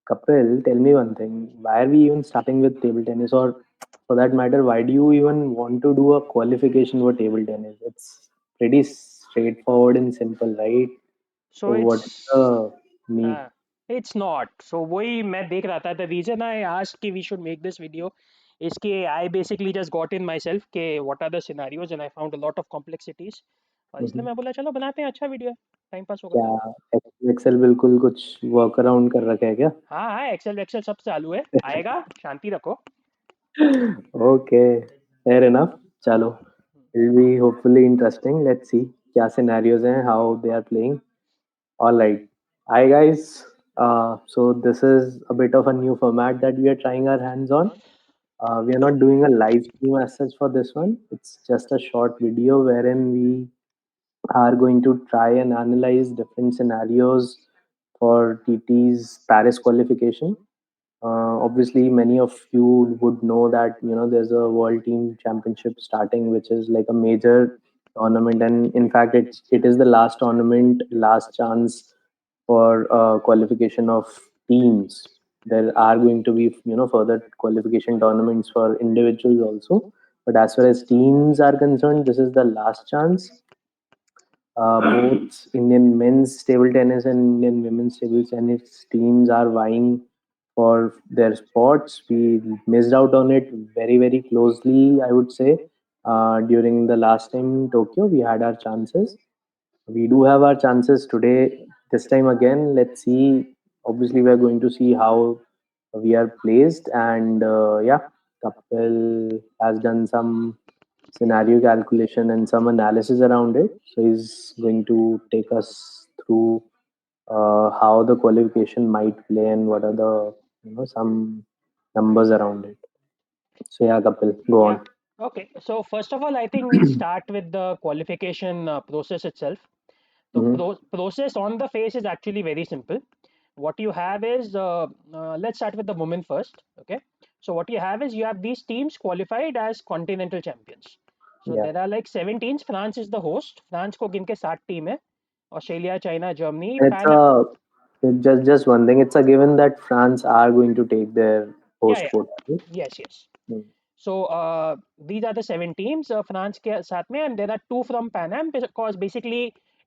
Kapil, tell me one thing. Why are we even starting with table tennis, or for that matter, why do you even want to do a qualification for table tennis? It's pretty straightforward and simple, right? So So what's it's the need? uh, it's not. So वही मैं देख रहा था. The reason I asked कि we should make this video is कि I basically just got in myself कि what are the scenarios and I found a lot of complexities. और इसलिए Mhm. मैं बोला चलो बनाते हैं, अच्छा वीडियो है, टाइम पास होगा. क्या एक्सेल बिल्कुल कुछ वर्क अराउंड कर रखा है क्या? हाँ हाँ, एक्सेल एक्सेल सब चालू है, आएगा, शांति रखो. Okay, fair enough. चलो, it'll be hopefully interesting. Let's see क्या scenarios हैं, how they are playing. All right. Hi guys. So this is a bit of a new format that we are trying our hands on. We are not doing a live stream as such for this one. It's just a short video wherein we are going to try and analyze different scenarios for TT's Paris qualification. Obviously, many of you would know that there's a World Team Championship starting, which is like a major tournament, and in fact, it is the last tournament, last chance for qualification of teams. There are going to be further qualification tournaments for individuals also, but as far as teams are concerned, this is the last chance. Both Indian men's table tennis and Indian women's table tennis teams are vying for their spots. We missed out on it very, very closely, I would say. During the last time in Tokyo, we had our chances. We do have our chances today. This time again, let's see. Obviously, we are going to see how we are placed, and yeah, Kapil has done some scenario calculation and some analysis around it. So he's going to take us through how the qualification might play and what are the some numbers around it. So yeah, Kapil, go Yeah. on. Okay. So first of all, I think we'll start with the qualification process itself. The Hmm. process on the face is actually very simple. What you have is, let's start with the women first. Okay. So what you have is you have these teams qualified as continental champions. So Yeah, there are like 7 teams. France is the host. France को गिन के 7 team है. Australia, China, Germany, and Pan. just one thing. It's a given that France are going to take their Yeah, host yeah. quota. Right? Yes, yes. Hmm. So these are the 7 teams France के साथ में, and there are 2 from Pan Am because basically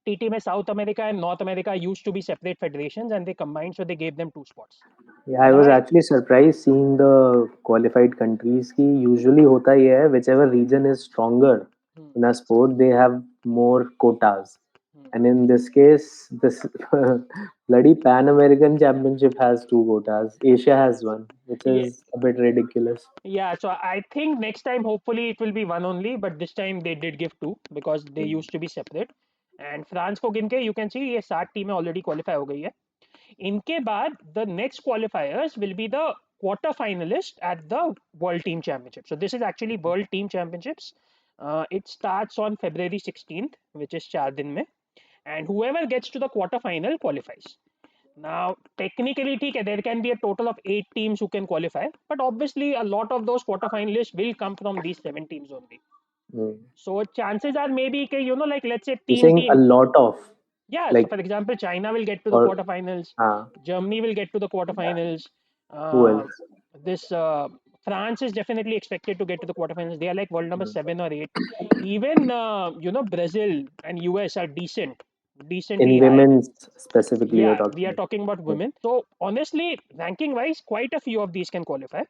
TT में South America and North America used to be separate federations and they combined, so they gave them 2 spots. Yeah, I was Now, actually surprised seeing the qualified countries. Ki usually hota ye hai, whichever region is stronger hmm, in a sport, they have more quotas. hmm. And in this case, this bloody Pan American Championship has two quotas. Asia has one, which Yeah, is a bit ridiculous. yeah. So I think next time hopefully it will be one only, but this time they did give 2 because they used to be separate. And France को गिन के you can see ये 7 टीमें already qualify हो गई है. इनके बाद the next qualifiers will be the quarter finalists at the World Team Championship. So this is actually World Team Championships. It starts on February 16th, which is 4 दिन में, and whoever gets to the quarter final qualifies. Now, technically, there can be a total of 8 teams who can qualify, but obviously, a lot of those quarterfinalists will come from these 7 teams only. Mm. So, chances are maybe, like let's say, You're team saying a team. lot of, Yeah, so like, for example, China will get to the or quarterfinals, uh, Germany will get to the quarterfinals, who uh, else? this France is definitely expected to get to the quarterfinals. They are like world number Mm. 7 or 8. Even, Brazil and US are decently In high. women's specifically, you're Yeah, talking we are about. talking about Mm. women. So honestly, ranking wise, quite a few of these can qualify.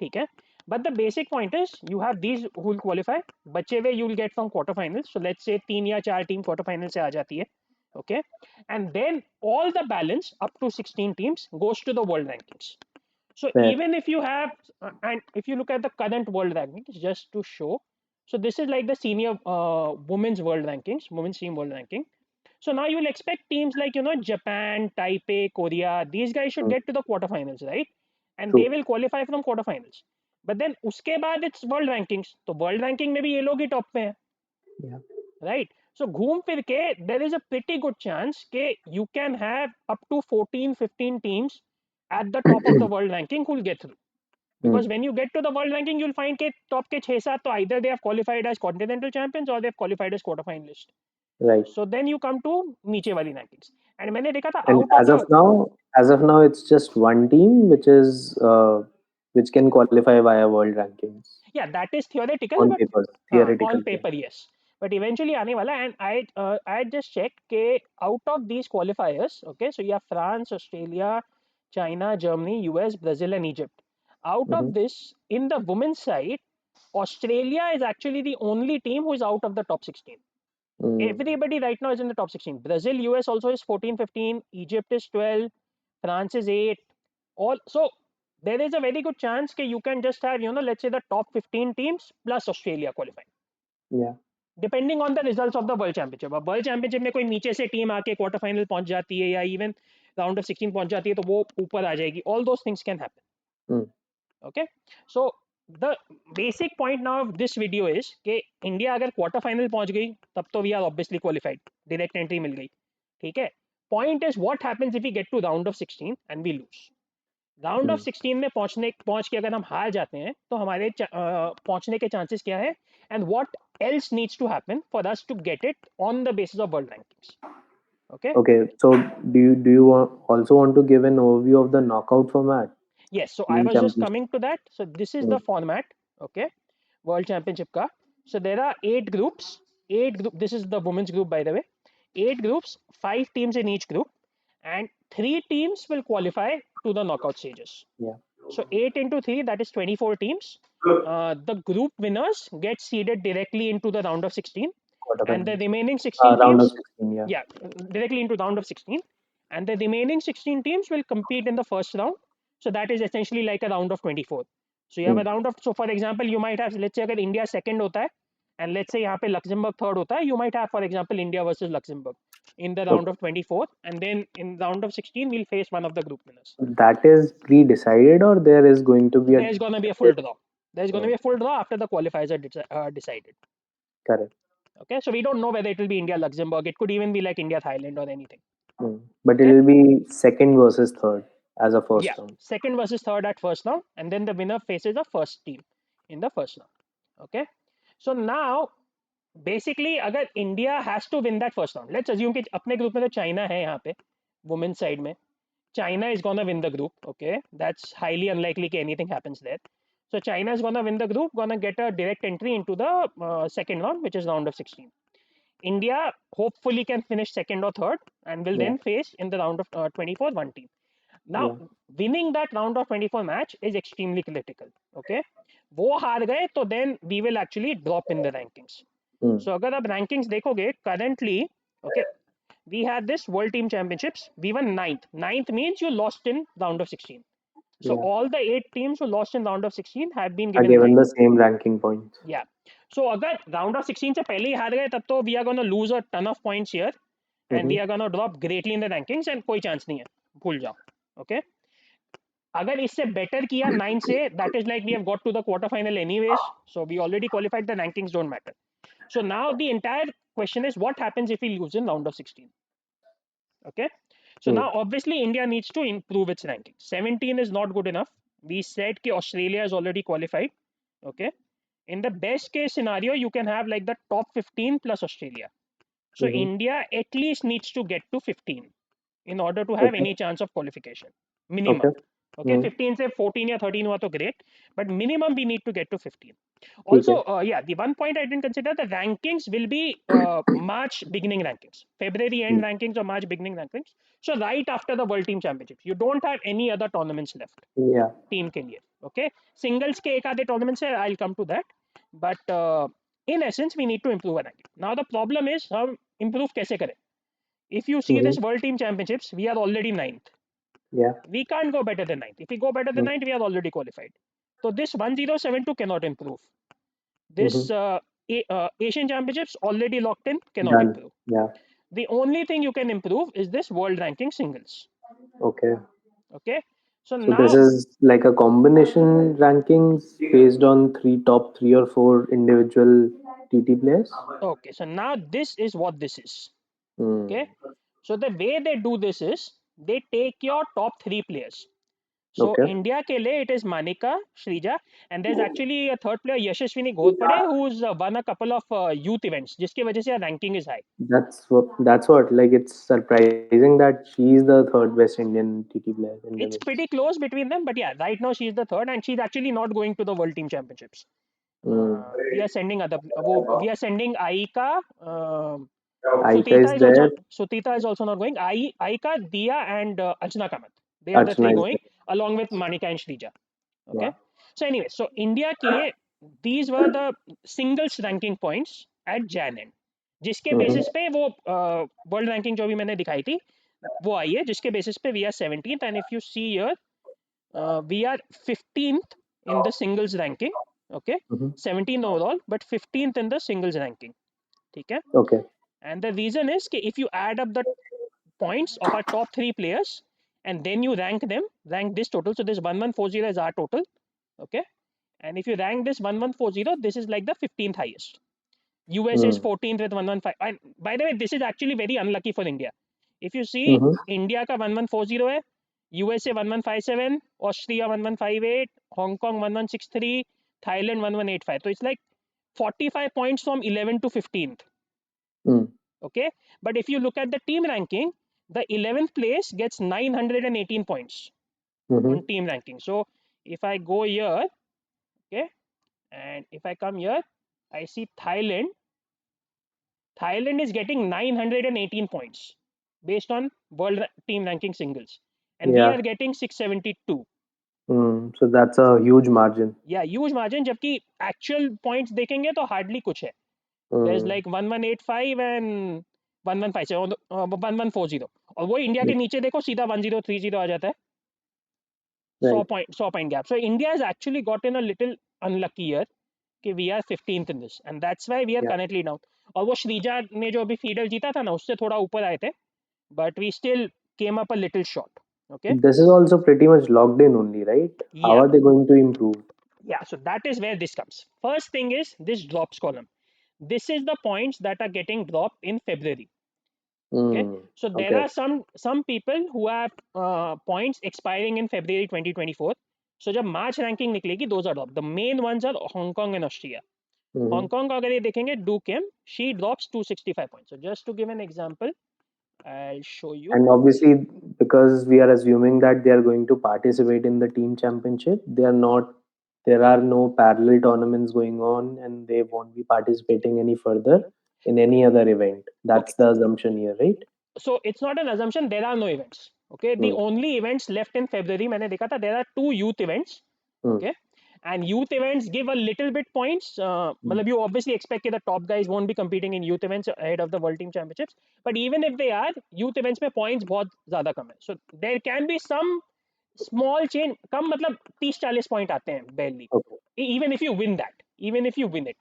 Okay. But the basic point is you have these who will qualify. बचे हुए you will get from quarterfinals. So let's say 3 या 4 team quarterfinals से आ जाती है. Okay. And then all the balance up to 16 teams goes to the world rankings. So Fair. even if you have, and if you look at the current world rankings, just to show, so this is like the senior women's world rankings, women's team world ranking. So now you'll expect teams like Japan, Taipei, Korea. These guys should Mm. get to the quarterfinals, right? And they True. will qualify from quarterfinals. But then उसके बाद it's world rankings. तो world ranking में भी ये लोग ही top पे हैं, Yeah. right? So घूम फिर के there is a pretty good chance कि you can have up to 14, 15 teams at the top of the world ranking who will get through. Mm. Because when you get to the world ranking, you'll find कि top के 6-7 तो either they have qualified as continental champions or they have qualified as quarterfinalists. Right. So then you come to नीचे वाली rankings. And मैंने देखा था And out of as of the now, As of now, it's just one team which can qualify via world rankings Yeah, that is theoretical, on but papers, on theoretical. Yeah. paper, yes. But eventually आने वाला है, and I just checked के out of these qualifiers, okay, so you have France, Australia, China, Germany, US, Brazil, and Egypt. Out of Mm-hmm. this, in the women's side, Australia is actually the only team who is out of the top 16. Mm. Everybody right now is in the top 16. Brazil, US also is 14, 15. Egypt is 12. France is 8. All so there is a very good chance that you can just have, let's say the top 15 teams plus Australia qualifying, Yeah. depending on the results of the World Championship. अब World Championship में कोई नीचे से team आके quarter final पहुंच जाती है या इवन राउंड ऑफ 16 पहुंच जाती है तो वो ऊपर आ जाएगी. All those things can happen. Mm. Okay, so the basic point now of this video is कि इंडिया अगर क्वार्टर फाइनल पहुंच गई तब तो we are obviously qualified, direct entry मिल गई. ठीक है. Point is what happens if we get to round of 16 and we lose. Round of Mm. 16 में पहुंच के अगर हम हार जाते हैं तो हमारे पहुंचने के चांसेस क्या है, and what else needs to happen for us to get it on the basis of world rankings. Okay. Okay. So also want to give an overview of the knockout format, Yes, so I team was just championship? coming to that. So this is the Mm. format. Okay, World Championship ka. So there are 8 groups. This is the women's group, by the way. 8 groups, 5 teams in each group, and 3 teams will qualify to the knockout stages. Yeah. So 8 into 3, that is 24 teams. The group winners get seeded directly into the round of 16, and the Quarterfinals. remaining 16 Round of teams, 16. Yeah. yeah, directly into round of 16, and the remaining 16 teams will compete in the first round. So that is essentially like a round of 24. So you have a Mm. round of, so for example, you might have, let's say अगर India second होता है, and let's say यहाँ पे Luxembourg third होता है, you might have, for example, India versus Luxembourg in the round Okay. of 24, and then in round of 16 we'll face one of the group winners. That is pre-decided, or there is going to be a There's going to be a full separate. draw. There's going to be Mm. a full draw after the qualifiers are decided. Correct. Okay, so we don't know whether it will be India Luxembourg. It could even be like India Thailand or anything. Mm. But it Okay, will be second versus third as a yeah, first round. second versus third at first round, and then the winner faces the first team in the first round. Okay, so now basically अगर India has to win that first round, let's assume कि अपने group में तो China है यहाँ पे women side में. China is gonna win the group. Okay, that's highly unlikely that anything happens there. So China is gonna win the group, gonna get a direct entry into the second round, which is round of 16. India hopefully can finish second or third, and will Yeah. then face in the round of 24 one team. Now, Yeah. winning that round of 24 match is extremely critical. Okay, वो हार गए तो then we will actually drop in the rankings. Mm. So अगर आप rankings देखोगे currently, okay, we had this World Team Championships. We won ninth. Ninth means you lost in round of 16. So Yeah. all the 8 teams who lost in round of 16 have been Are given given ninth. the same ranking points. Yeah. So अगर round of 16 से पहले ही हार गए तब तो we are gonna lose a ton of points here, and Mm-hmm. we are gonna drop greatly in the rankings, and कोई chance नहीं है, भूल जाओ. Okay. अगर इससे better किया 9 से, that is like we have got to the quarter final anyways. So we already qualified. The rankings don't matter. So now the entire question is what happens if we lose in round of 16. Okay. So Mm. now obviously India needs to improve its ranking. 17 is not good enough. We said that Australia is already qualified. Okay. In the best case scenario, you can have like the top 15 plus Australia. So Mm-hmm. India at least needs to get to 15 in order to have Okay. any chance of qualification. Minimum. Okay. Okay, Mm. 15 say 14 or 13 was great, but minimum we need to get to 15. ठीक Also, है. yeah, the one point I didn't consider, the rankings will be March beginning rankings, February end Mm. rankings or March beginning rankings. So right after the World Team Championships, you don't have any other tournaments left. Yeah. Team के लिए. Okay, singles के एक आधे tournaments है, I will come to that, but in essence we need to improve ranking. Now the problem is हम improve कैसे करें. If you see Mm-hmm. This world team championships, we are already ninth. Yeah. We can't go better than ninth. If we go better than Mm. ninth, we are already qualified. So this 1072 cannot improve. This Mm-hmm. Asian Championships already locked in, cannot Done. improve. Yeah. The only thing you can improve is this world ranking singles. Okay. Okay, so So this now, is like a combination rankings based on top three or four individual TT players. okay, so now this is what this is. Mm. Okay, so the way they do this is they take your top 3 players. So Okay. India के लिए it is Manika, Shrija, and there's actually a third player Yashaswini Ghodpade who's won a couple of youth events, जिसकी वजह से ranking is high. That's what like it's surprising that she's the third best Indian TT player in It's women's. pretty close between them, but yeah, right now she's the third, and she's actually not going to the World Team Championships. Mm. We are sending we are sending Aika. Aika is there. Sutita is also not going. Aika, Dia, and Archana Kamath. They are the Archana three is going there. along with Manika and Shrija. Yeah. Okay. So anyway, so India के these were the singles ranking points at Jan end, जिसके Mm-hmm. Basis पे वो world ranking जो भी मैंने दिखाई थी वो आई है, जिसके बेसिस पे we are 17th, and if you see here we are 15th in the singles ranking. Okay, Mm-hmm. 17th overall but 15th in the singles ranking. Okay, Okay. and the reason is कि if you add up the points of our top three players and then you rank this total, so this 1140 is our total. Okay, and if you rank this 1140, this is like the 15th highest. US is Mm. 14th with 115. And by the way, this is actually very unlucky for India. If you see, Mm-hmm. India का 1140 है, USA 1157, Austria 1158, Hong Kong 1163, Thailand 1185. So it's like 45 points from 11 to 15th. Mm. Okay, but if you look at the team ranking, the 11th place gets 918 points on Mm-hmm. team ranking. So if I go here, okay, and if I come here, I see Thailand is getting 918 points based on world team ranking singles, and we Yeah. are getting 672. Mm. So that's a huge margin. Yeah, huge margin. जबकि actual points देखेंगे तो hardly कुछ है. There's Mm. like 1185 and 1157, 1140, और वो India के Yeah. नीचे देखो सीधा 1030 आ जाता है. Right. 100 point gap. So India has actually gotten a little unlucky here कि we are 15th in this, and that's why we are Yeah. currently down. और वो श्रीजा ने जो अभी फीडर जीता था ना, उससे थोड़ा ऊपर आए थे, but we still came up a little short. Okay. This is also pretty much locked in only, right? How Yeah. are they going to improve? Yeah. So that is where this comes. First thing is this drops column. This is the points that are getting dropped in February. Okay. Mm. So there Okay. are some people who have points expiring in February 2024. So जब March ranking निकलेगी, those are dropped. The main ones are Hong Kong and Austria. Mm-hmm. Hong Kong का अगर ये देखेंगे, Do Kim, she drops 265 points. So just to give an example, I'll show you. And obviously, because we are assuming that they are going to participate in the team championship, they are not. There are no parallel tournaments going on, and they won't be participating any further in any other event. Okay. That's the assumption here, right? So it's not an assumption, there are no events. Okay, the Hmm. only events left in February मैंने देखा था, there are two youth events. Hmm. Okay, and youth events give a little bit points. Hmm. मतलब you obviously expect that the top guys won't be competing in youth events ahead of the world team championships, but even if they are, youth events में points बहुत ज़्यादा कम है. So there can be some small change. कम मतलब 30-40 point आते हैं barely. Okay. Even if you win that, even if you win it,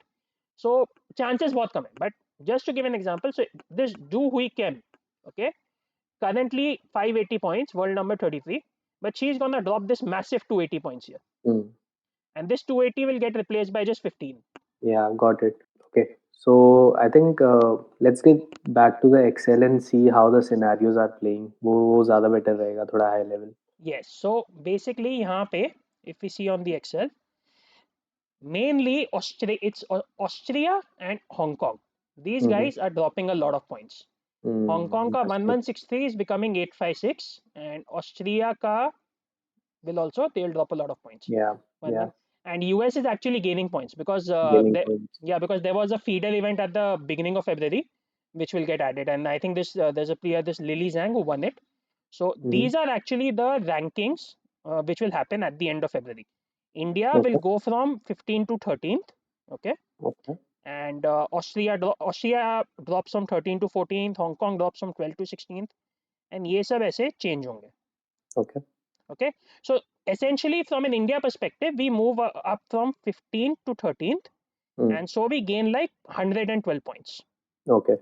so chances बहुत कम है. But just to give an example, so this Do Hui Kim, okay, currently 580 points, world number 33, but she's gonna drop this massive 280 points here, Hmm. and this 280 will get replaced by just 15. Yeah, got it. Okay. So I think let's get back to the Excel and see how the scenarios are playing. वो ज़्यादा better रहेगा, थोड़ा high level. Yes, so basically यहाँ पे if we see on the Excel, mainly Austria and Hong Kong. These Mm-hmm. guys are dropping a lot of points. Hong Kong ka Interesting. 1163 is becoming 856, and Austria ka will also, they'll drop a lot of points. Yeah. One Yeah. one, and US is actually gaining points because Gaining points. yeah, because there was a feeder event at the beginning of February, which will get added, and I think this there's a player, this Lily Zhang, who won it. So Mm-hmm. these are actually the rankings which will happen at the end of February. India will Okay. go from 15 to 13th. Okay, Okay. and Austria drops from 13 to 14th, Hong Kong drops from 12 to 16th, and ये सब ऐसे change होंगे. Okay. Okay, so essentially from an India perspective, we move up from 15th to 13th, Mm. and so we gain like 112 points. Okay.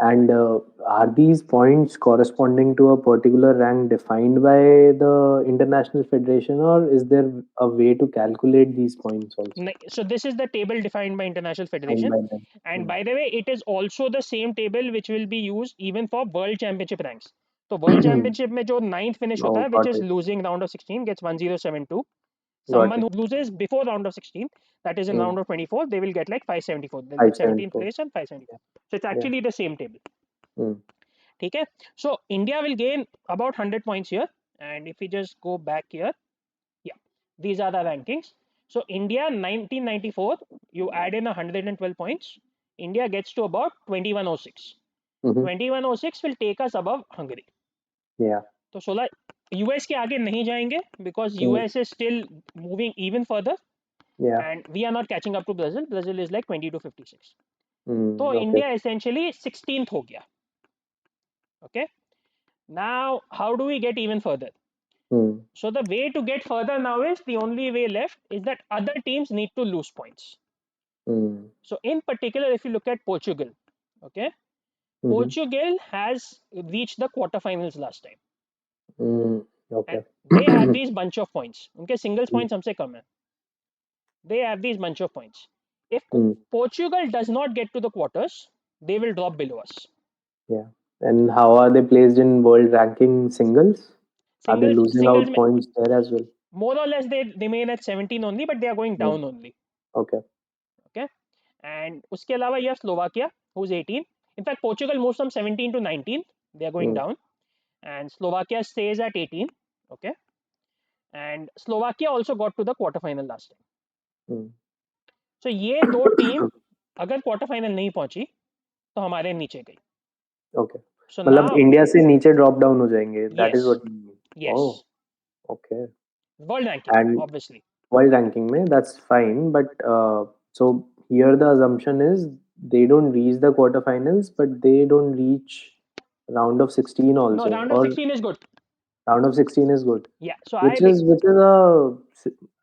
And are these points corresponding to a particular rank defined by the international federation, or is there a way to calculate these points also? So this is the table defined by International Defined Federation, by them. and Mm. by the way, it is also the same table which will be used even for World Championship ranks. तो world championship में जो 9th finish होता Oh, है, which got is it. Losing round of 16, gets 1072. Got Someone it. who loses before round of 16, that is in Mm. round of 24, they will get like 574. They'll get 17th 574. place and 574. So it's Yeah. actually the same table. Mm. ठीक है. So India will gain about 100 points here, and if we just go back here, yeah, these are the rankings. So India 1994, you add in 112 points, India gets to about 2106. Mm-hmm. 2106 will take us above Hungary. Yeah. तो 16 US के आगे नहीं जाएंगे because Mm. US is still moving even further Yeah. And we are not catching up to Brazil. Brazil is like 20 to 56. Mm. तो Okay. India essentially 16th हो गया. Okay. Now how do we get even further? Mm. So the way to get further now is the only way left is that other teams need to lose points. Mm. So in particular, if you look at Portugal, okay, Mm-hmm. Portugal has reached the quarterfinals last time, Mm. and Okay. they have these bunch of points. उनके singles Mm. points हमसे कम है. They have these bunch of points. If Mm. Portugal does not get to the quarters, they will drop below us. Yeah. And how are they placed in world ranking singles? Are they losing Singles out points there as well? more or less they remain at 17 only, but they are going Mm. down only. Okay. Okay. And उसके अलावा you have Slovakia, who's 18. In fact, Portugal moves from 17 to 19. They are going Mm. down, and Slovakia stays at 18. Okay. And Slovakia also got to the quarterfinal last time. Mm. So ये दो team अगर quarter final नहीं पहुंची तो हमारे नीचे गई. Okay. So मतलब now, इंडिया से नीचे ड्रॉप डाउन हो जाएंगे. That is yes, what you mean. yes, Oh, okay. world ranking, And obviously. world ranking mein, that's fine. But so here the assumption is they don't reach the quarterfinals, but they don't reach round of 16 No, also, round of or 16 is good. round of 16 is good, Yeah. So which is a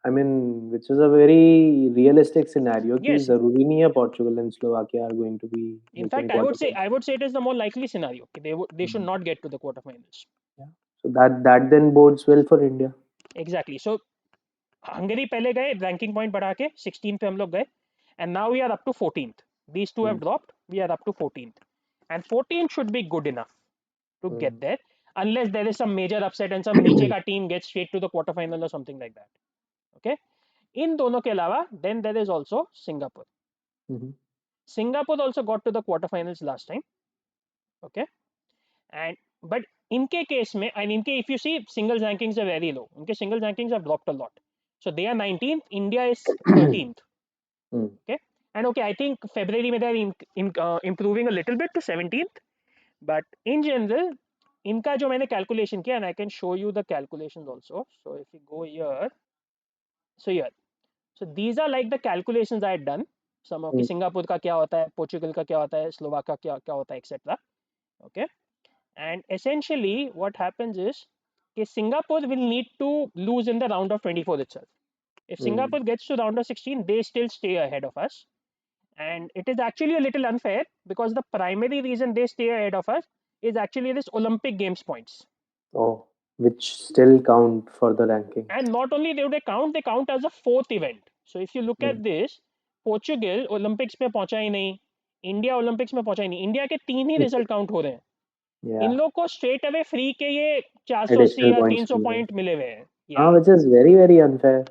I mean which is a very realistic scenario. कि yes. जरूरी नहीं है Portugal and Slovakia are going to be In like in fact, I would say it is the more likely scenario. They should quarterfinals. not get to the quarterfinals. Yeah. So that then bodes well for India. Exactly. So Hungary पहले गए ranking point बढ़ा के 16 पे हम लोग गए, and now we are up to 14th. These two have Mm. dropped. We are up to 14th, and 14 should be good enough to get Mm. there, unless there is some major upset and some नीचे का team gets straight to the quarterfinal or something like that. Okay. इन दोनों के अलावा then there is also Singapore. Mhm. Singapore also got to the quarterfinals last time. Okay. And but इनके case में, and इनके if you see singles rankings are very low. उनके singles rankings have dropped a lot. So they are 19th. India is 13th. Mm. Okay. And okay, I think February में they are improving a little bit to 17th. But in general, इनका जो मैंने calculation किया, and I can show you the calculations also. So if you go here, so here, so these are like the calculations I had done. Some of Mm. Singapore का क्या होता है, Portugal का क्या होता है, स्लोवाक का क्या क्या होता है, etc. Okay. And essentially, what happens is that Singapore will need to lose in the round of 24 itself. If Mm. Singapore gets to round of 16, they still stay ahead of us. And it is actually a little unfair because the primary reason they stay ahead of us is actually this Olympic Games points. Oh, which still count for the rankings. And not only do they count as a fourth event. So if you look Mm. at this, Portugal Olympics में पहुंचा ही नहीं, India Olympics में पहुंचा ही नहीं, India के 3 ही result count हो रहे हैं. इन Yeah, लोग को स्ट्रेट अवे फ्री के ये 480 additional या points 300 मिल रहे हैं. पॉइंट मिले हुए हैं. Ah, या which is very very unfair.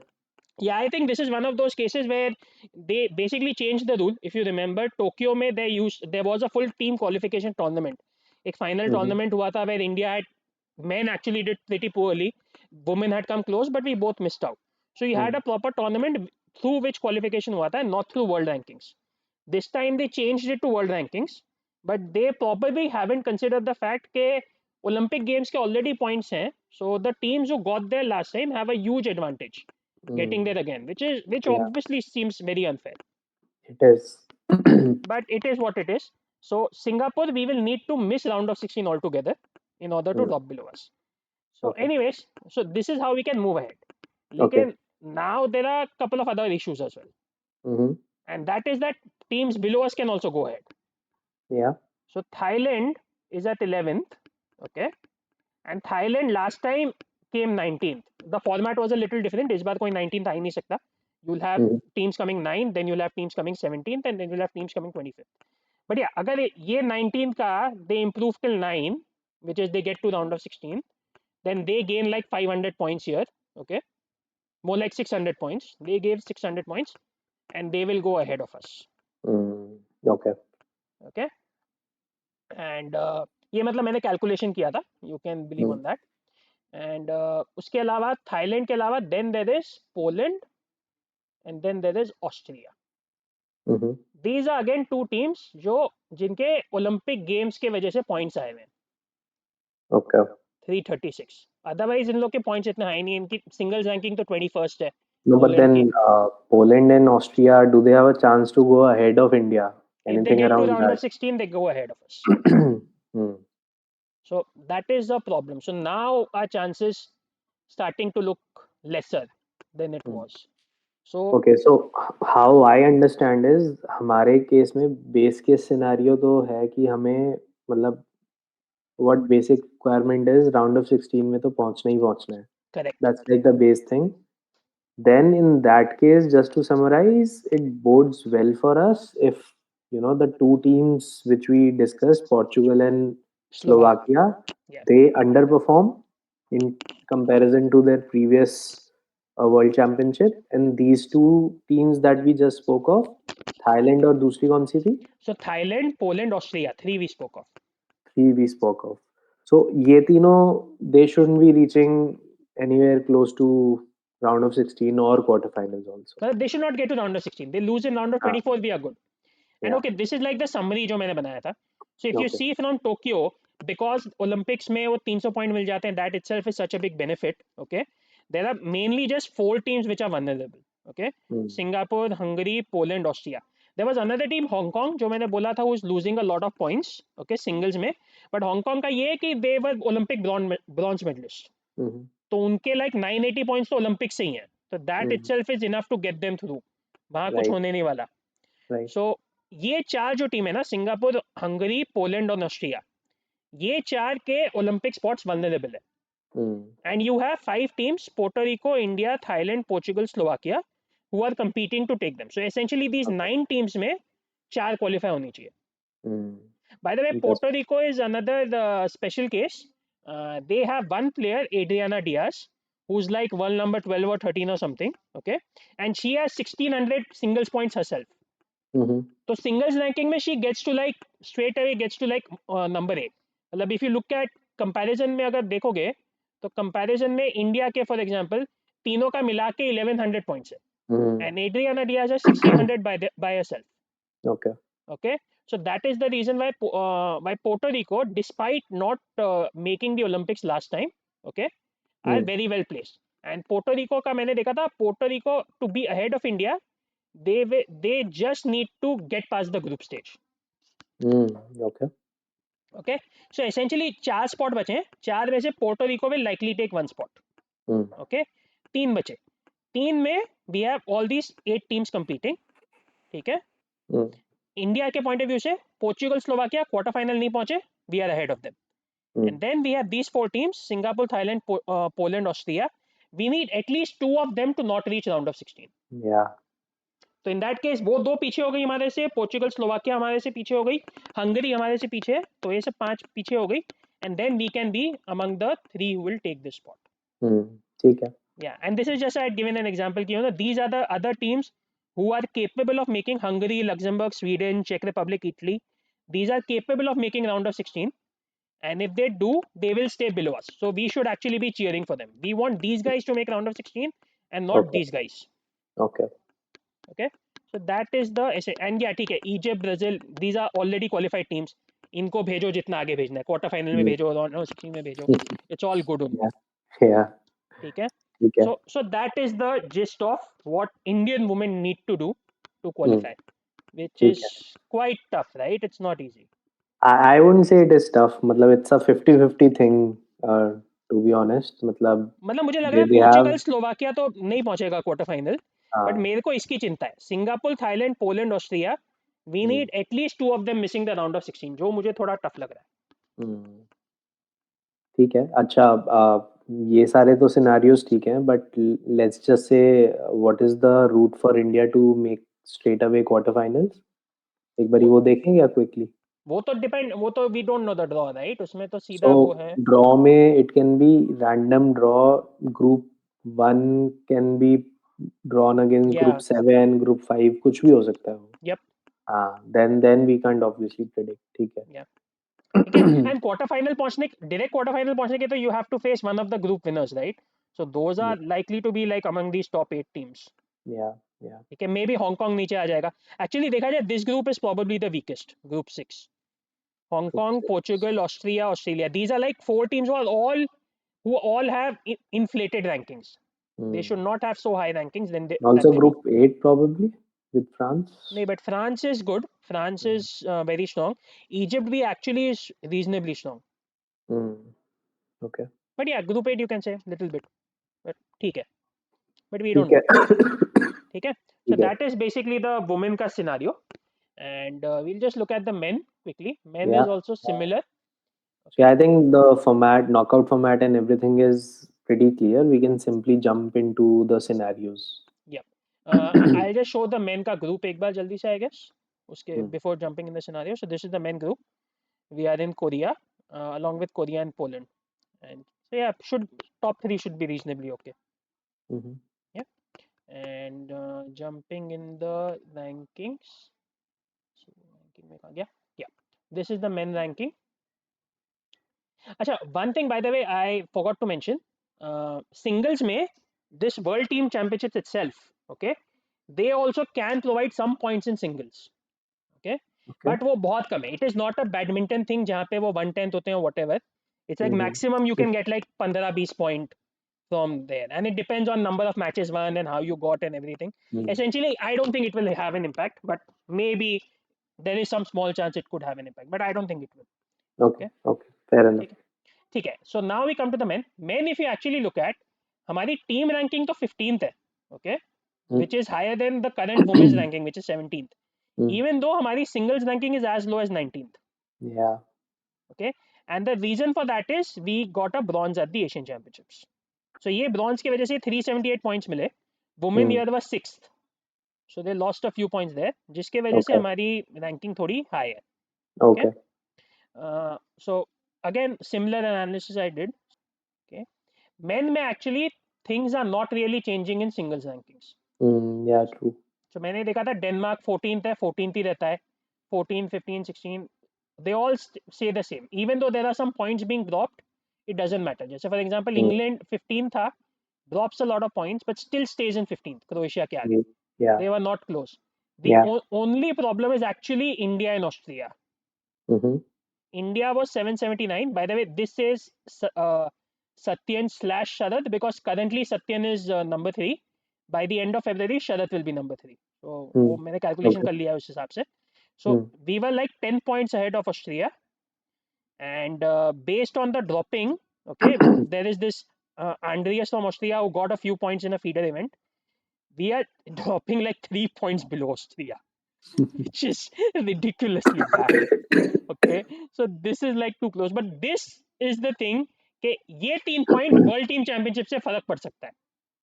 yeah, I think this is one of those cases where they basically changed the rule. If you remember, Tokyo में there was a full team qualification tournament. एक final Mm-hmm. tournament हुआ था where India had, men actually did pretty poorly, women had come close, but we both missed out. So you had Mm. a proper tournament through which qualification हुआ था, not through world rankings. This time they changed it to world rankings, but they probably haven't considered the fact that Olympic Games के already points हैं, so the teams who got there last time have a huge advantage getting Mm. there again, which Yeah, obviously seems very unfair, it is. but it is what it is. So Singapore, we will need to miss round of 16 altogether in order to Mm. drop below us. So Okay. anyways, so this is how we can move ahead. Okay. Lekin now there are a couple of other issues as well, Mm-hmm. and that is that teams below us can also go ahead. Yeah. So Thailand is at 11th. Okay. And Thailand last time came 19th. The format was a little different. इस बार कोई 19th आ ही नहीं सकता. You'll have Mm-hmm. teams coming 9, then you'll have teams coming 17th, and then you'll have teams coming 25th. But yeah, अगर ये 19th का they improve till 9, which is they get to round of 16, then they gain like 500 points here. Okay, more like 600 points. They gave 600 points, and they will go ahead of us. Okay. Okay, and ये मतलब मैंने calculation किया था, you can believe on that. And उसके अलावा Thailand के अलावा then there is Poland and then there is Austria. These are again two teams जो जिनके ओलंपिक गेम्स के वजह से पॉइंट्स आए हुए हैं. ओके. 336. अदरवाइज इन लोग के पॉइंट्स इतने हाई नहीं. इनकी सिंगल्स रैंकिंग तो 21st है. No, but पोलैंड then की Poland and Austria, do they have a chance to go ahead of India? if they Anything get to around round of that? 16 they go ahead of us. Hmm. So that is the problem. So now our chances starting to look lesser than it Hmm. was. So Okay, so how I understand is हमारे case में base case scenario तो है कि हमें मतलब what basic requirement is round of 16 में तो पहुंचना ही पहुंचना है. correct. That's like the base thing. Then in that case, just to summarize, it bodes well for us if the two teams which we discussed, Portugal and Slovakia, Yeah. they underperform in comparison to their previous World Championship, and these two teams that we just spoke of, Thailand और दूसरी कौन सी थी? So Thailand, Poland, Austria, three we spoke of. Three we spoke of. So ये तीनों they shouldn't be reaching anywhere close to round of 16 or quarterfinals also. So they should not get to round of 16. They lose in round of Ah, 24. We are good. And yeah. okay, this is like the summary जो मैंने बनाया था. So if you Okay. see from Tokyo, because Olympics में वो 300 point मिल जाते हैं, that itself is such a big benefit. Okay, there are mainly just 4 teams which are vulnerable. Okay, Hmm. Singapore, Hungary, Poland, Austria. There was another team Hong Kong जो मैंने बोला था who is losing a lot of points. Okay, singles में. But Hong Kong का ये है कि they were Olympic bronze medalist. Mm-hmm. तो उनके लाइक 980 पॉइंट्स तो ओलंपिक से ही हैं. तो that Mm-hmm. Itself is enough to get them through. वहां कुछ Right. होने नहीं वाला. Right. सो ये चार जो टीम है ना, सिंगापुर, हंगरी, पोलैंड और ऑस्ट्रिया, ये चार के ओलंपिक स्पॉट्स वल्नरेबल है. Mm. And you have 5 teams, Puerto Rico, India, Thailand, Portugal, Slovakia, who are competing to take them. So essentially these Okay. 9 teams में चार क्वालिफाई होनी चाहिए. Mm. By the way, Puerto Interesting. Rico is another special case. They have one player, Adriana Diaz, who's like world number 12 or 13 or something. Okay, and she has 1600 singles points herself. Mm-hmm. So singles ranking में she gets to like straight away gets to like number 8. मतलब if you look at comparison में अगर देखोगे तो comparison में India के for example तीनों का मिला के 1100 points है. Mm-hmm. And Adriana Diaz has 1600 by herself. Okay. Okay, so that is the reason why Puerto Rico, despite not making the Olympics last time, okay, are Mm. very well placed. And Puerto Rico का मैंने देखा था, Puerto Rico to be ahead of India, they just need to get past the group stage. Mm. Okay. Okay, so essentially चार spot बचे हैं. चार में से Puerto Rico will likely take one spot. Mm. Okay, तीन बचे. तीन में we have all these 8 teams competing. ठीक है, Mm. इंडिया के पॉइंट ऑफ व्यू से पोर्चुगल, स्लोवाकिया क्वार्टर फाइनल नहीं पहुंचे, we are ahead of them. Mm. And then we have these 4 teams: Singapore, Thailand, Poland, Austria. We need at least 2 of them to not reach round of 16. Yeah. तो in that case वो दो पीछे हो गई हमारे से, Portugal, Slovakia हमारे से पीछे हो गई, हंगरी हमारे से पीछे है, तो ये सब 5 पीछे हो गई. And then we can be among the 3 who will take this spot. Mm. ठीक है. Yeah, and this is just I had given an example. These are the other teams who are capable of making Hungary, Luxembourg, Sweden, Czech Republic, Italy. These are capable of making round of 16. And if they do, they will stay below us. So we should actually be cheering for them. We want these guys to make round of 16 and not Okay. these guys. Okay. Okay. So that is the and yeah, ठीक है. Egypt, Brazil, these are already qualified teams. इनको भेजो जितना आगे भेजना है. Quarter final में Mm. भेजो, राउंड ऑफ 16 में भेजो. It's all good only. Yeah. Yeah. ठीक है. ठीक है. So that is the gist of what Indian women need to do to Mm. qualify, which ठीक is है. quite tough, right? It's not easy. I wouldn't say it is tough. मतलब it's a 50-50 thing. To be honest, मतलब मतलब मुझे लग रहा है they have. Portugal, Slovakia तो नहीं पहुंचेगा क्वार्टर फाइनल. बट हाँ. मेरे को इसकी चिंता है. Singapore, Thailand, Poland, Austria, we Mm. Need at least 2 of them missing the round of 16, जो मुझे थोड़ा टफ लग रहा है. Mm. ठीक है. अच्छा, ये सारे तो सिनेरियोज ठीक हैं, but let's just say what is the route for India to make straight away quarter finals. एक बारी वो देखें क्या क्विकली? वो तो डिपेंड, वो तो we don't know the draw right, उसमें तो सीधा वो So है। draw में it can be random draw. Group one can be drawn against या group seven, group five, कुछ भी हो सकता है वो. यप हाँ, then we can't obviously predict. ठीक है. या ठीक है। एंड क्वार्टर फाइनल पहुंचने, डायरेक्ट क्वार्टर फाइनल पहुंचने के तो you have to face one of the group winners right, so those Yeah, are likely to be like among these top 8 teams. yeah, yeah. ठीक है, मे बी हांगकांग नीचे आ जाएगा। Actually देखा जाए this group is probably the weakest, group 6, Group Hong Kong, six. Portugal, Australia, Australia, these are like four teams all who all have inflated rankings. They Hmm. should not have so high rankings than that Also they do. group eight probably with France. No, but France is good. France Hmm. is very strong. Egypt we actually is reasonably strong. Hmm. Okay. But yeah, group 8 you can say little bit. But ठीक है. But we don't ठीक है. know. ठीक है. So ठीक है. that is basically the women का scenario. And we'll just look at the men quickly. Men Yeah. is also similar. So Okay. I think the format, knockout format, and everything is pretty clear. We can simply jump into the scenarios. Yeah. I'll just show the men का group एक बार जल्दी से I guess. उसके Hmm. before jumping in the scenario. So this is the men group. We are in Korea, along with Korea and Poland. And so yeah, should top three should be reasonably okay. Mhm. Yeah. And jumping in the rankings. So ranking में कहाँ गया? Yeah. This is the men ranking. अच्छा, one thing by the way I forgot to mention. Singles में this World Team Championships itself, okay, they also can provide some points in singles. Okay, Okay. but वो बहुत कम है. It is not a badminton thing जहाँ पे वो 1/10 होते हैं whatever. It's like Mhm. maximum you can get like 15-20 point from there, and it depends on number of matches won and how you got and everything. Mm. Essentially I don't think it will have an impact, but maybe there is some small chance it could have an impact, but I don't think it will. Okay. Okay, Okay. Fair enough. ठीक है, ठीक है. So now we come to the men if you actually look at हमारी team ranking तो 15th है. Okay, Mm. which is higher than the current women's ranking which is 17th, Mm. even though हमारी singles ranking is as low as 19th. Yeah. Okay, and the reason for that is we got a bronze at the Asian Championships. So ये bronze की वजह से 378 points मिले. Women Mm. year was 6th, so they lost a few points there, जिसके वजह से Okay. हमारी ranking थोड़ी high है. Okay, Okay. so again similar analysis I did. Okay, men में actually things are not really changing in singles rankings. Mm. Yeah. True. So मैंने देखा था डेनमार्क 14th है, 14th ही रहता है, 14, 15, 16, they all say the same, even though there are some points being dropped, it doesn't matter. जैसे for example Mm. England 15 था, drops a lot of points but still stays in 15th, Croatia के आगे. Mm. Yeah. They were not close. The Yeah. only problem is actually India and Austria. Mhm. India was 779. By the way, this is Satyan slash Sharad because currently Satyan is number 3. By the end of February, Sharad will be number 3. So वो Mm. मैंने calculation Okay. कर लिया है उस हिसाब से. So Mm. we were like 10 points ahead of Austria. And based on the dropping, okay, there is this Andreas from Austria who got a few points in a feeder event. We are dropping like 3 points below Austria, which is ridiculously bad. Okay, so this is like too close, but this is the thing कि ये 3 point world team championship से फर्क पड़ सकता है.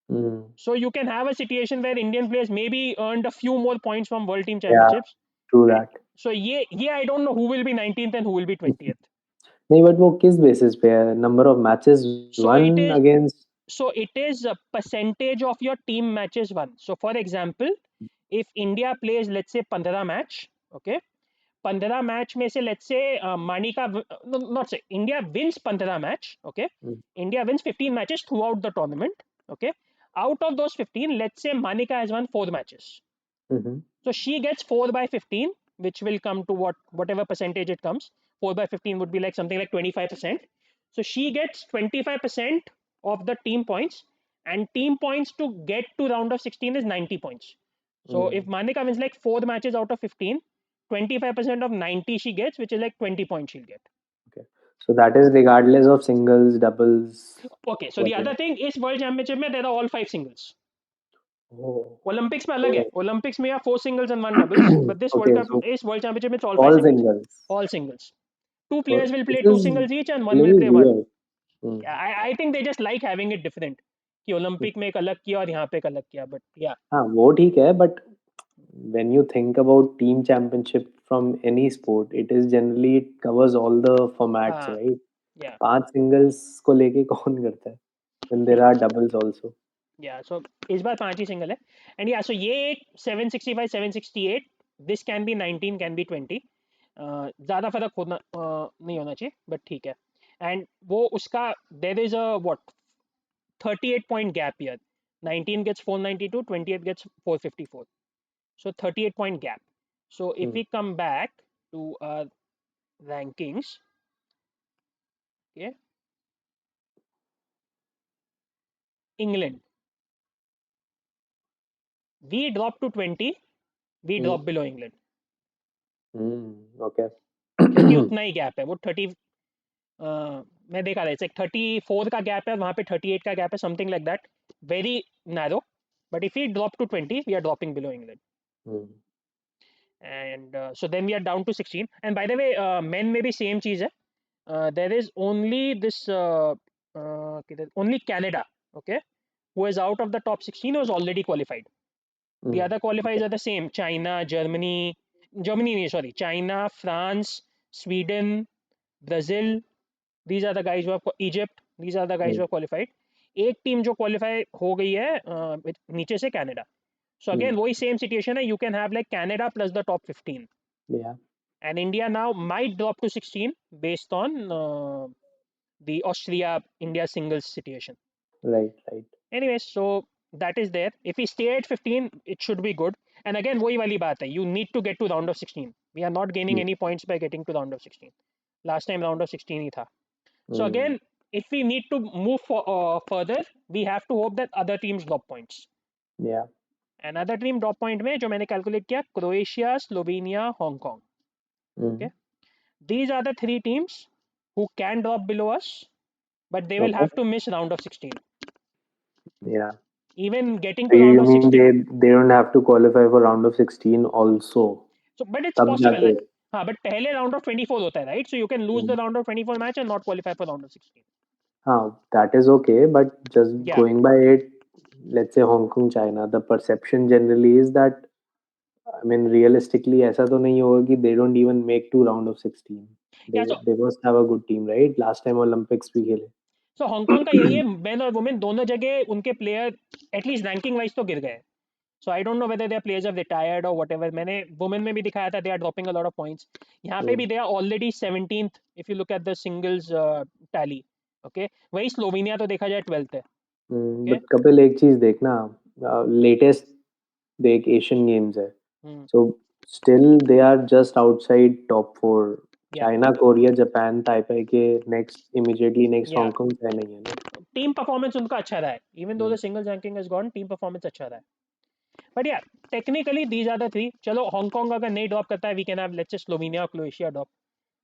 Mm. So you can have a situation where Indian players maybe earned a few more points from world team Yeah. championships. True And that. so ये I don't know who will be 19th and who will be 20th. नहीं but वो किस basis पे है number of matches So one it is, against a percentage of your team matches won. So for example, if India plays let's say 15 match, okay, 15 match में से let's say Manika, not say, India wins 15 match, okay, India wins 15 matches throughout the tournament, okay, out of those 15 let's say Manika has won 4 matches, so she gets 4 by 15, which will come to whatever percentage it comes. 4 by 15 would be like something like 25%. So she gets 25% of the team points, and team points to get to round of 16 is 90 points. So if Manika wins like 4 matches out of 15, 25% of 90 she gets, which is like 20 points she'll get. Okay. So that is regardless of singles, doubles, Okay, so the whatever. other thing is World Championship में there are all 5 singles. Oh. Olympics में अलग है. Okay. Olympics में are 4 singles and 1 doubles, but this World Okay. Cup So is World Championship, it's all 5 all singles. singles. All singles. Two So players will this play 2 is singles each and one will little play 1. weird. Hmm. Yeah, I think they just like having it different. कि Olympic में एक अलग किया और यहाँ पे एक अलग किया, but yeah. हाँ वो ठीक है but when you think about team championship from any sport, it covers all the formats, हाँ, right? yeah. 5 singles को लेके कौन करता है? Then there are doubles also. या सो इस बार 5 ही सिंगल है एंड या सो ये एक 765 768 this can be 19 can be 20 ज़्यादा फर्क होना नहीं होना चाहिए बट ठीक है एंड वो उसका there is a what 38 point gap year 19 gets 492 28 gets 454 so 38 point gap so if Hmm. we come back to our rankings okay England we drop to 20 we Hmm. drop below England Okay. क्योंकि उतना ही gap है वो 30 मैं देखा था it's एक 34 का gap है वहाँ पे 38 का गैप है something like that very narrow but if we drop to 20 we are dropping below England Hmm. And so then we are down to 16 and by the way men में भी same चीज़ है there is only this only Canada okay who is out of the top 16 was already qualified. The Hmm. other qualifiers Okay. are the same China, Germany, sorry, China, France, Sweden, Brazil. These are the guys who have Egypt. These are the guys Hmm. who have qualified. एक team जो qualify हो गई है नीचे से Canada so Hmm. Again वही same situation है you can have like Canada plus the top 15 Yeah. And India now might drop to 16 based on the Austria India singles situation. Right. Right. Anyway, so that is there. If we stay at 15, it should be good. And again, वही वाली बात है. You need to get to round of 16. We are not gaining Hmm. any points by getting to round of 16. Last time round of 16 ही था. So Hmm. again, if we need to move further, we have to hope that other teams drop points. Yeah. Another team drop point में जो मैंने calculate किया, Croatia, Slovenia, Hong Kong. Okay, Hmm. these are the three teams who can drop below us, but they will Okay. have to miss round of 16. Yeah. Even getting So to round you of mean 16. they don't have to qualify for round of 16 also? So, but it's तब possible. जाके. हाँ, but पहले round of 24 होता है, right? So you can lose Hmm. the round of 24 match and not qualify for round of 16. That is okay, but just Yeah, going by it, let's say Hong Kong, China, the perception generally is that, I mean, realistically, ऐसा तो नहीं होगा कि they don't even make to round of 16. yeah. They must have a good team, right? Last time Olympics भी खेले. So Hong Kong का यही है मेन और वुमेन दोनों जगह उनके प्लेयर एटलीस्ट रैंकिंग वाइज तो गिर गए so I don't know whether their players have retired और व्हाटएवर मैंने वुमेन में भी दिखाया था they are dropping a lot of points यहाँ पे Hmm. भी they are already 17th if you look at the singles tally okay वही स्लोवेनिया तो देखा जाए 12th है ओके But कपिल एक चीज देखना, लेटेस्ट देख एशियन गेम्स है, so still they are just outside top 4. या चाइना, कोरिया, जापान, ताइपे के नेक्स्ट या हांगकांग है नहीं है ना. टीम परफॉर्मेंस उनका अच्छा रहा है even though the Hmm. Singles ranking has gone team performance अच्छा रहा है but yeah technically these are the three चलो हांगकांग अगर नहीं ड्रॉप करता है we can have let's say Slovenia और Croatia drop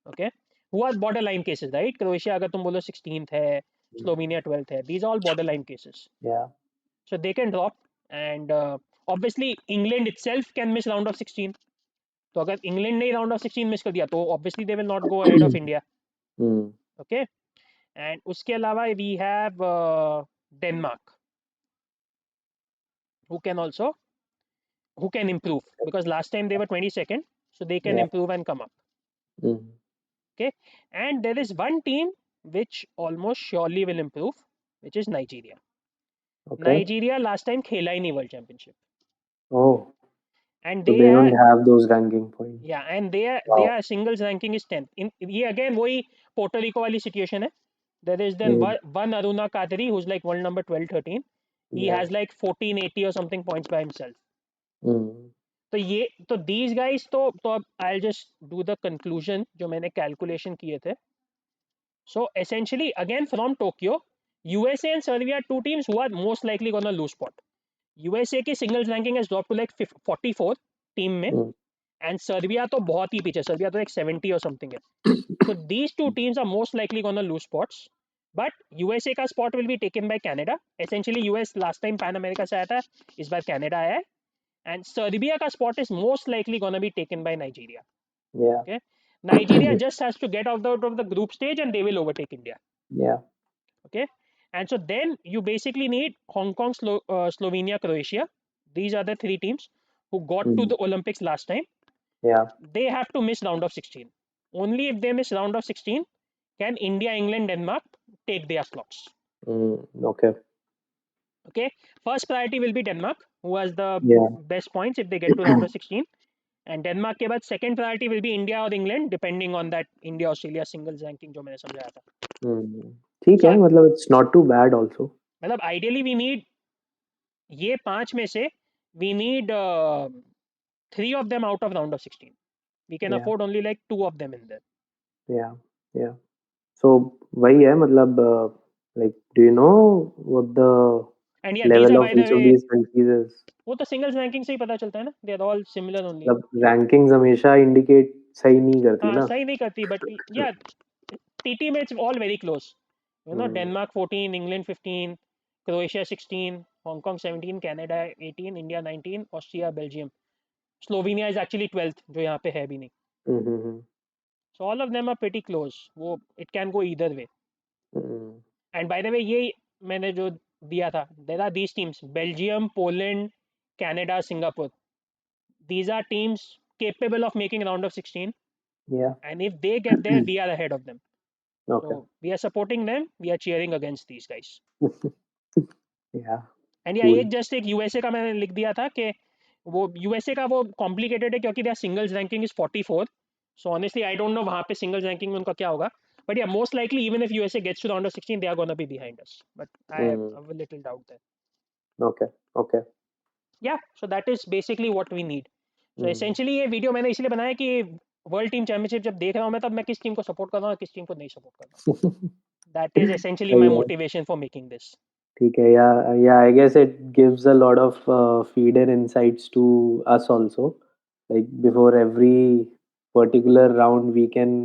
okay who are borderline cases right Croatia अगर तुम बोलो 16th है स्लोवेनिया 12th है these are all borderline cases Yeah. So they can drop and obviously England itself can miss round of 16 तो अगर England ने round of 16 miss कर दिया तो obviously they will not go ahead of India Hmm. Okay and उसके अलावा we have Denmark who can also who can improve because last time they were 22nd so they can Yeah. improve and come up Hmm. okay and there is one team which almost surely will improve which is Okay. Nigeria last time khela hi nahi world championship Oh, and so they they are don't have those ranking points. yeah and they Wow. are singles ranking is 10th in ye again वही Puerto Rico वाली situation hai there is then Hmm. one Aruna Kadri who's like world number 12 13 he Yeah. has like 1480 or something points by himself Hmm. तो ये तो these guys तो अब I just do the conclusion जो मैंने calculation किए थे so essentially again from Tokyo USA and Serbia two teams who are most likely gonna lose spot USA की singles ranking has drop to like 44 team में Hmm. And Serbia तो बहुत ही पीछे Serbia तो like 70 और something है so these two teams are most likely gonna lose spots but USA का spot will be taken by Canada essentially US last time Pan America से आया था इस बार कनाडा आया है and Serbia ka spot is most likely going to be taken by Nigeria. Yeah. Okay, Nigeria just has to get out of the group stage and they will overtake India. Yeah. Okay, and so then you basically need Hong Kong, Slovenia, Croatia. These are the three teams. who got to Mm. the Olympics last time, Yeah. they have to miss round of 16. Only if they miss round of 16 can India, England, Denmark take their slots. Okay. Okay, first priority will be Denmark, who has the Yeah. best points if they get to round of 16. And Denmark के बाद second priority will be India or England, depending on that India Australia singles ranking जो मैंने समझाया था. ठीक So है, मतलब it's not too bad also. मतलब ideally we need ये 5 में से we need 3 of them out of round of 16. We can Yeah. afford only like 2 of them in there. Yeah. Yeah. So वही है मतलब like do you know what the And yeah, these are level by of the each of way, these countries is? वो तो singles ranking से ही पता चलता है ना, they are all similar only. मतलब रैंकिंग्स हमेशा इंडिकेट सही नहीं करती हाँ ना. सही नहीं करती, बट या टीटी में it's all very close. You know hmm. Denmark 14, England 15, Croatia 16, Hong Kong 17, Canada 18, India 19, Austria, Belgium, Slovenia is actually 12th जो यहाँ पे है भी नहीं. Hmm. So all of them are pretty close. वो it can go either way. Hmm. And by the way ये मैंने जो दिया था, there are these teams Belgium, Poland, Canada, Singapore. These are teams capable of making round of 16, Yeah. and if they get there we are ahead of them. So Okay. we are supporting them, we are cheering against these guys. Yeah. And या Cool. एक just एक USA का मैंने लिख दिया था कि वो यूएसए का वो कॉम्प्लिकेटेड है क्योंकि singles ranking is 44. So honestly I don't no वहाँ पे सिंगल्स रैंकिंग में उनका क्या होगा. But yeah most likely even if USA gets to round of 16 they are gonna be behind us. But I have Mm. A little doubt that. Okay. Okay. Yeah so that is basically what we need. So Mm. Essentially ये video मैंने इसलिए बनाया कि world team championship जब देख रहा हूँ मैं, तब मैं किस टीम को सपोर्ट कर रहा हूँ और किस टीम को नहीं सपोर्ट कर रहा हूँ. दैट इज एसेंशियली माई सही है. Motivation for making this. ठीक है. Yeah, I guess it gives a lot of feeder insights to us also. Like before every particular round, we can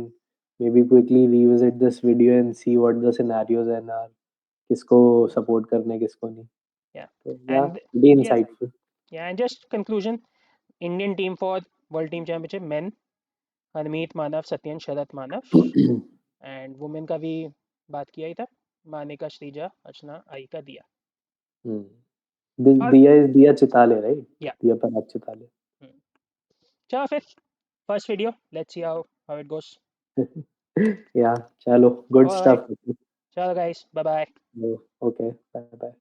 maybe quickly revisit this video and see what the scenarios and are. किसको support करना है, किसको नहीं. Yeah. So yeah, And pretty yes, insightful. yeah, and just conclusion, Indian team for World Team Championship men, Harmeet Manav, Sathiyan Sharath Manav. And women का भी बात किया ही था, मानिका, श्रीजा, अर्चना, आयिका, दिया. Hmm. और दिया is दिया चिताले, right? या दिया पराग चिताले. चलो फिर first video, let's see how it goes. Yeah, chalo, good alright, stuff. चलो guys, bye bye. Okay, bye bye.